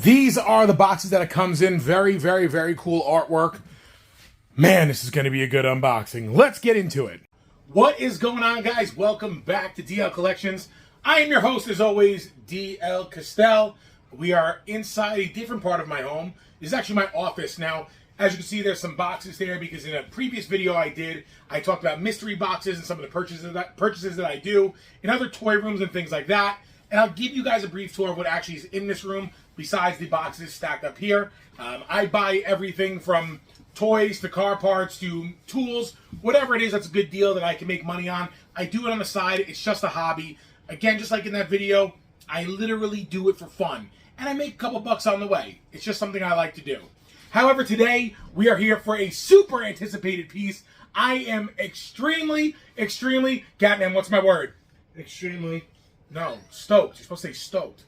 These are the boxes that it comes in. Very, very, very cool artwork. Man, this is going to be a good unboxing. Let's get into it. What is going on, guys? Welcome back to DL Collections. I am your host, as always, DL Castell. We are inside a different part of my home. This is actually my office. Now, as you can see, there's some boxes there because in a previous video I did, I talked about mystery boxes and some of the purchases that I do in other toy rooms and things like that. And I'll give you guys a brief tour of what actually is in this room besides the boxes stacked up here. I buy everything from toys to car parts to tools, whatever it is that's a good deal that I can make money on. I do it on the side. It's just a hobby. Again, just like in that video, I literally do it for fun. And I make a couple bucks on the way. It's just something I like to do. However, today we are here for a super anticipated piece. I am extremely, Catman, what's my word? Extremely, no, stoked. You're supposed to say stoked.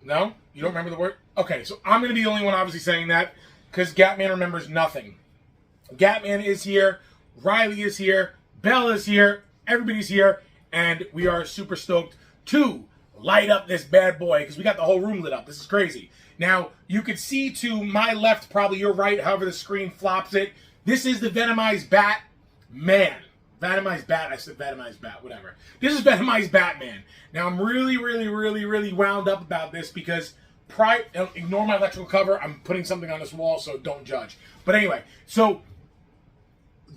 No? You don't remember the word? Okay, so I'm going to be the only one obviously saying that because Gatman remembers nothing. Gatman is here, Riley is here, Belle is here, everybody's here, and we are super stoked to light up this bad boy because we got the whole room lit up. This is crazy. Now, you can see to my left, probably your right, however the screen flops it. This is the Venomized Batman. Venomized Bat, I said Venomized Bat, whatever. This is Venomized Batman. Now, I'm really wound up about this because, ignore my electrical cover, I'm putting something on this wall, so don't judge. But anyway, so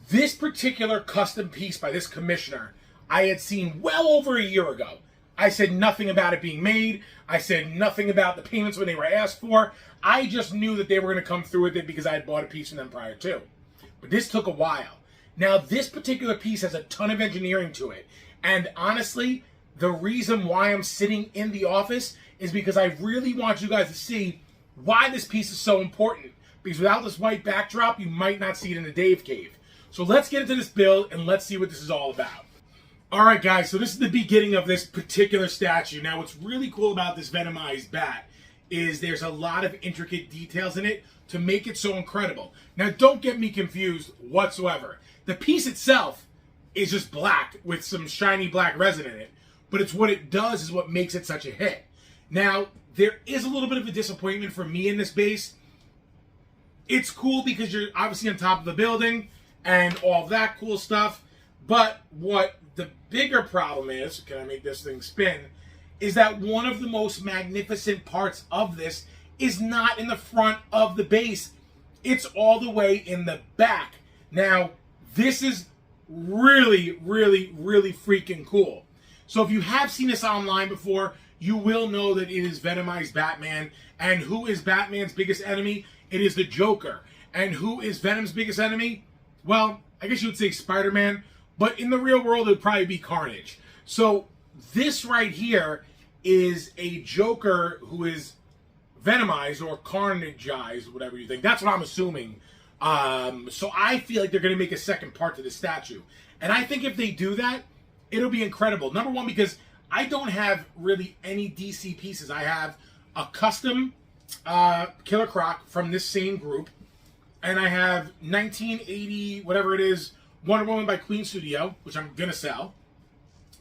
this particular custom piece by this commissioner, I had seen well over a year ago. I said nothing about it being made. I said nothing about the payments when they were asked for. I just knew that they were going to come through with it because I had bought a piece from them prior to. But this took a while. Now, this particular piece has a ton of engineering to it. And honestly, the reason why I'm sitting in the office is because I really want you guys to see why this piece is so important. Because without this white backdrop, you might not see it in the Dave Cave. So let's get into this build and let's see what this is all about. Alright guys, so this is the beginning of this particular statue. Now what's really cool about this Venomized Bat is there's a lot of intricate details in it to make it so incredible. Now don't get me confused whatsoever. The piece itself is just black with some shiny black resin in it, but it's what it does is what makes it such a hit. Now, there is a little bit of a disappointment for me in this base. It's cool because you're obviously on top of the building and all that cool stuff, but what the bigger problem is, can I make this thing spin, is that one of the most magnificent parts of this is not in the front of the base. It's all the way in the back. Now, this is really freaking cool. So if you have seen this online before, you will know that it is Venomized Batman. And who is Batman's biggest enemy? It is the Joker. And who is Venom's biggest enemy? Well, I guess you would say Spider-Man. But in the real world, it would probably be Carnage. So this right here is a Joker who is Venomized or Carnageized, whatever you think. That's what I'm assuming. So I feel like they're going to make a second part to the statue. And I think if they do that, it'll be incredible. Number one, because I don't have really any DC pieces. I have a custom Killer Croc from this same group. And I have 1980, whatever it is, Wonder Woman by Queen Studio, which I'm going to sell.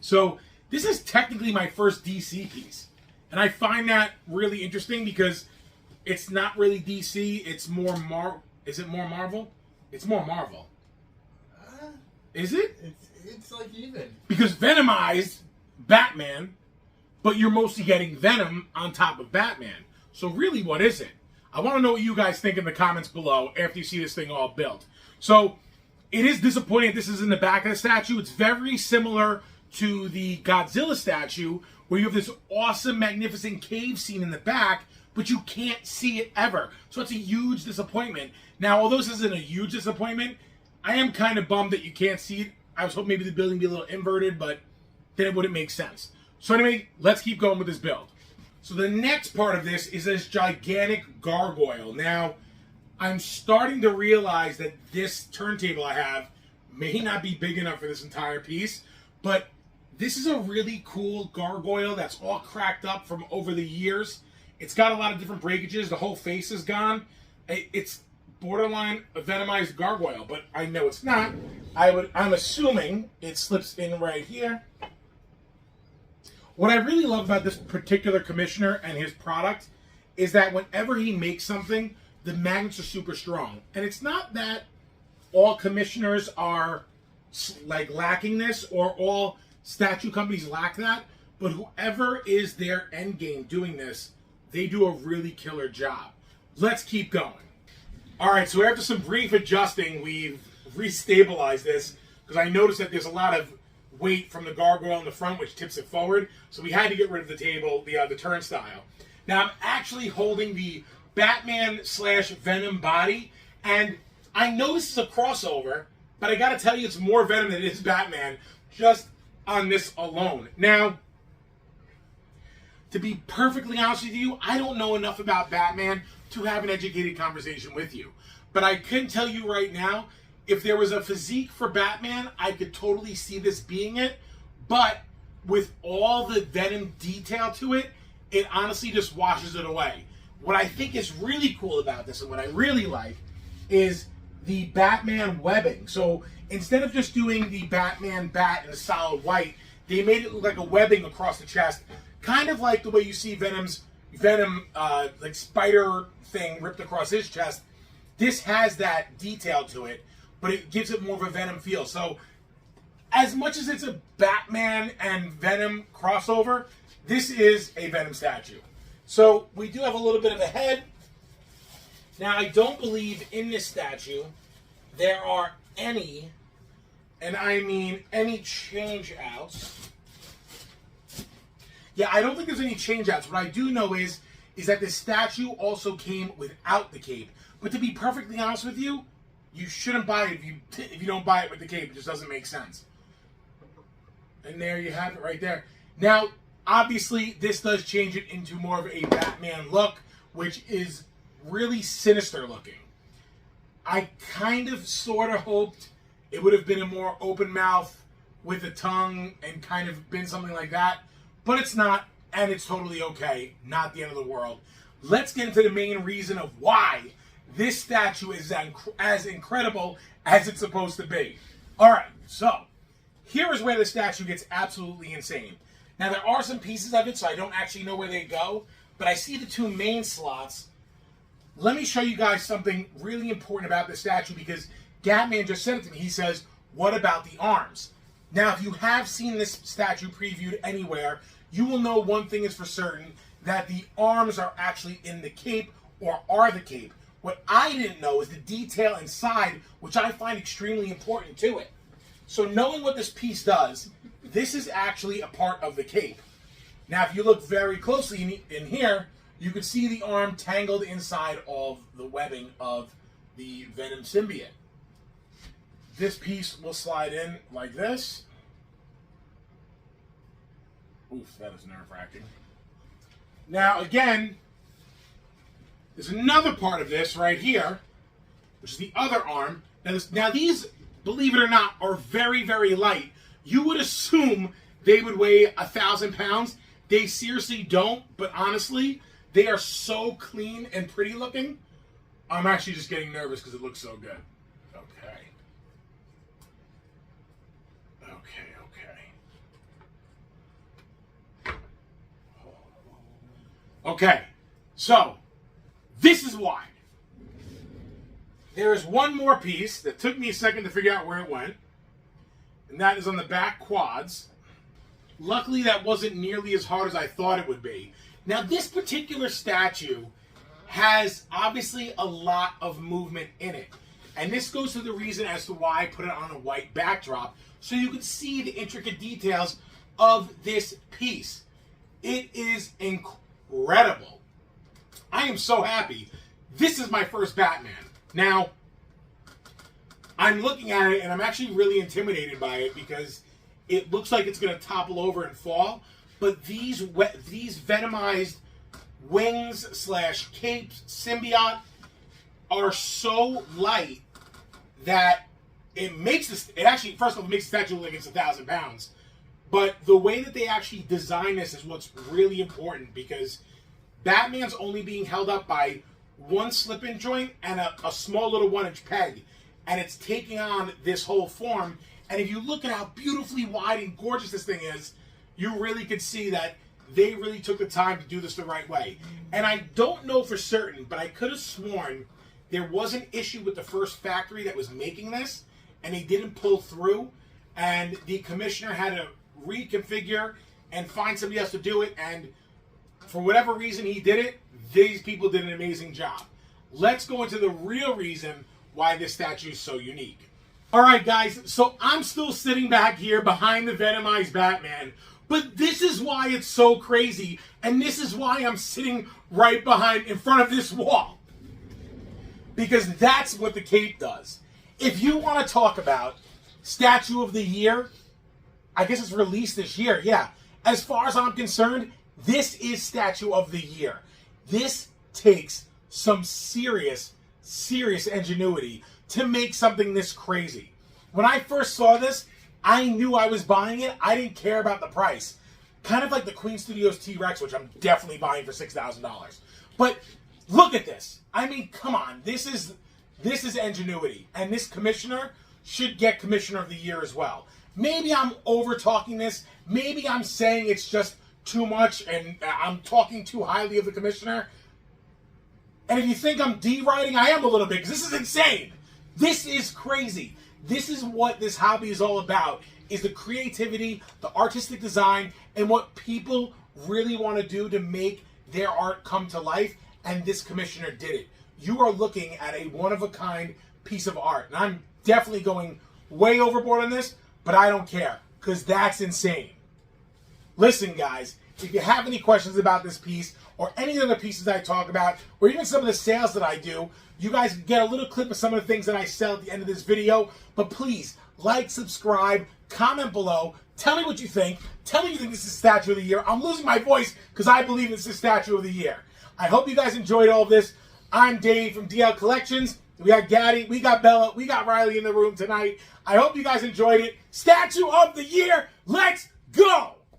So this is technically my first DC piece. And I find that really interesting because it's not really DC. It's more Marvel. Is it more Marvel? It's more Marvel. Is it? It's like even. Because Venomized Batman, but you're mostly getting Venom on top of Batman. So really, what is it? I want to know what you guys think in the comments below after you see this thing all built. So it is disappointing this is in the back of the statue. It's very similar to the Godzilla statue where you have this awesome, magnificent cave scene in the back, but you can't see it ever. So it's a huge disappointment. Now, although this isn't a huge disappointment, I am kind of bummed that you can't see it. I was hoping maybe the building would be a little inverted, but then it wouldn't make sense. So anyway, let's keep going with this build. So the next part of this is this gigantic gargoyle. Now, I'm starting to realize that this turntable I have may not be big enough for this entire piece, but this is a really cool gargoyle that's all cracked up from over the years. It's got a lot of different breakages. The whole face is gone. It's borderline a Venomized gargoyle, but I know it's not. I'm assuming it slips in right here. What I really love about this particular commissioner and his product is that whenever he makes something, the magnets are super strong. And it's not that all commissioners are like lacking this or all statue companies lack that, but whoever is their end game doing this, they do a really killer job. Let's keep going. All right, so after some brief adjusting, we've restabilized this because I noticed that there's a lot of weight from the gargoyle in the front, which tips it forward. So we had to get rid of the table, the turnstile. Now I'm actually holding the Batman / Venom body, and I know this is a crossover, but I gotta tell you, it's more Venom than it is Batman, just on this alone. Now, to be perfectly honest with you, I don't know enough about Batman to have an educated conversation with you. But I can tell you right now, if there was a physique for Batman, I could totally see this being it. But with all the Venom detail to it, it honestly just washes it away. What I think is really cool about this, and what I really like, is the Batman webbing. So instead of just doing the Batman bat in a solid white, they made it look like a webbing across the chest, kind of like the way you see Venom like spider thing ripped across his chest. This has that detail to it, but it gives it more of a Venom feel. So as much as it's a Batman and Venom crossover, this is a Venom statue. So we do have a little bit of a head. Now, I don't believe in this statue there are any, and I mean any, change outs. Yeah, I don't think there's any change outs. What I do know is that this statue also came without the cape. But to be perfectly honest with you, you shouldn't buy it if you don't buy it with the cape. It just doesn't make sense. And there you have it right there. Now, obviously, this does change it into more of a Batman look, which is really sinister looking. I kind of sort of hoped it would have been a more open mouth with a tongue and kind of been something like that. But it's not, and it's totally okay. Not the end of the world. Let's get into the main reason of why this statue is as incredible as it's supposed to be. Alright, so here is where the statue gets absolutely insane. Now, there are some pieces of it, so I don't actually know where they go, but I see the two main slots. Let me show you guys something really important about the statue, because Gatman just said it to me. He says, what about the arms? Now, if you have seen this statue previewed anywhere, you will know one thing is for certain, that the arms are actually in the cape, or are the cape. What I didn't know is the detail inside, which I find extremely important to it. So knowing what this piece does, this is actually a part of the cape. Now, if you look very closely in here, you can see the arm tangled inside of the webbing of the Venom symbiote. This piece will slide in like this. Oof, that is nerve-wracking. Now, again, there's another part of this right here, which is the other arm. Now these, believe it or not, are very, very light. You would assume they would weigh 1,000 pounds. They seriously don't, but honestly, they are so clean and pretty looking. I'm actually just getting nervous because it looks so good. Okay. Okay, so this is why. There is one more piece that took me a second to figure out where it went, and that is on the back quads. Luckily, that wasn't nearly as hard as I thought it would be. Now, this particular statue has obviously a lot of movement in it, and this goes to the reason as to why I put it on a white backdrop, so you can see the intricate details of this piece. It is incredible. I am so happy. This is my first Batman. Now, I'm looking at it and I'm actually really intimidated by it because it looks like it's going to topple over and fall. But these venomized wings / capes symbiote are so light that it makes this. It actually, first of all, it makes the statue look like it's 1,000 pounds. But the way that they actually design this is what's really important, because Batman's only being held up by one slip-in joint and a small little 1-inch peg. And it's taking on this whole form. And if you look at how beautifully wide and gorgeous this thing is, you really could see that they really took the time to do this the right way. And I don't know for certain, but I could have sworn there was an issue with the first factory that was making this, and they didn't pull through, and the commissioner had to reconfigure and find somebody else to do it, and for whatever reason he did it, these people did an amazing job. Let's go into the real reason why this statue is so unique. Alright guys, so I'm still sitting back here behind the Venomized Batman, but this is why it's so crazy, and this is why I'm sitting right behind, in front of this wall. Because that's what the cape does. If you want to talk about Statue of the Year, I guess it's released this year, yeah. As far as I'm concerned, this is Statue of the Year. This takes some serious ingenuity to make something this crazy. When I first saw this, I knew I was buying it. I didn't care about the price. Kind of like the Queen Studios T-Rex, which I'm definitely buying for $6,000. But look at this. I mean, come on. This is ingenuity. And this commissioner should get Commissioner of the Year as well. Maybe I'm over-talking this. Maybe I'm saying it's just too much and I'm talking too highly of the commissioner. And if you think I'm deriding, I am a little bit, because this is insane. This is crazy. This is what this hobby is all about, is the creativity, the artistic design, and what people really want to do to make their art come to life, and this commissioner did it. You are looking at a one-of-a-kind piece of art, and I'm definitely going way overboard on this, but I don't care, because that's insane. Listen, guys, if you have any questions about this piece, or any other pieces I talk about, or even some of the sales that I do, you guys can get a little clip of some of the things that I sell at the end of this video. But please, like, subscribe, comment below, tell me what you think. Tell me you think this is Statue of the Year. I'm losing my voice because I believe it's the Statue of the Year. I hope you guys enjoyed all of this. I'm Dave from DL Collections. We got Gaddy, we got Bella, we got Riley in the room tonight. I hope you guys enjoyed it. Statue of the Year, let's go!